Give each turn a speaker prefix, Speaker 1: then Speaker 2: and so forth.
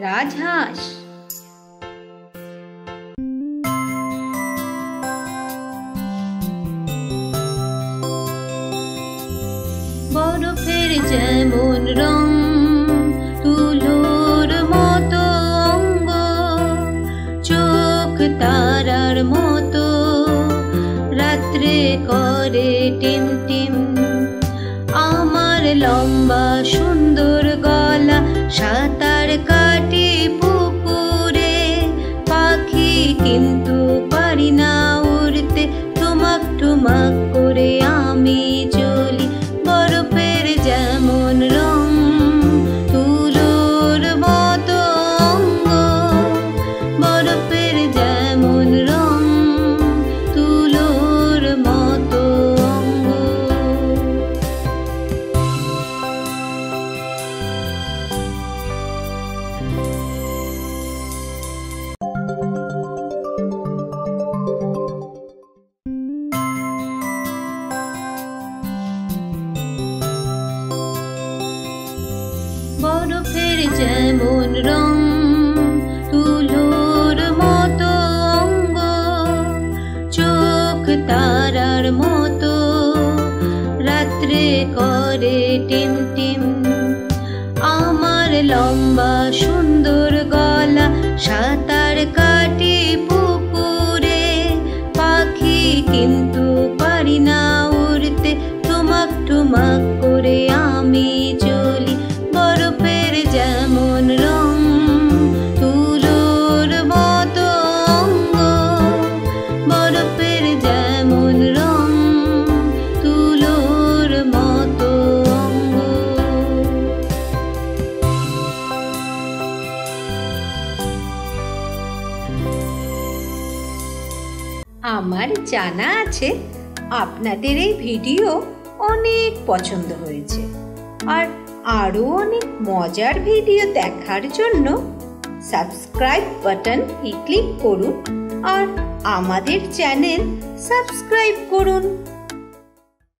Speaker 1: রাজহাঁস। বরফের যেমন রং, তুলোর মতো অঙ্গ, চোখ তারার মতো, রাত্রে করে টিম টিম। আমার লম্বা সুন্দর গলা, সাঁতার কাটি পুকুরে, পাখি কিন্তু পারি না উড়তে, টুমাক টুমাক করে আমি চলি। বরফের যেমন রং, তুলোর মতো অঙ্গ, বরফের যেমন রং, তুলোর মতো অঙ্গ। বরফের যেমন রং, তুলোর মতো অঙ্গ, চোখ তারার মতো, রাত্রে করে টিম টিম। আমার লম্বা সুন্দর গলা, সাঁতার কাটি পুকুরে, পাখি কিন্তু পারি না উড়তে, টুমাক টুমাক করে আমি চলি। বরফের যেমন রং, তুলোর মতো অঙ্গ, বরফের যেমন রং, তুলোর মতো অঙ্গ। আমার জানা আছে আপনাদের এই ভিডিও অনেক পছন্দ হয়েছে, আর আরো অনেক মজার ভিডিও দেখার জন্য সাবস্ক্রাইব বাটন ক্লিক করুন আর আমাদের চ্যানেল সাবস্ক্রাইব করুন।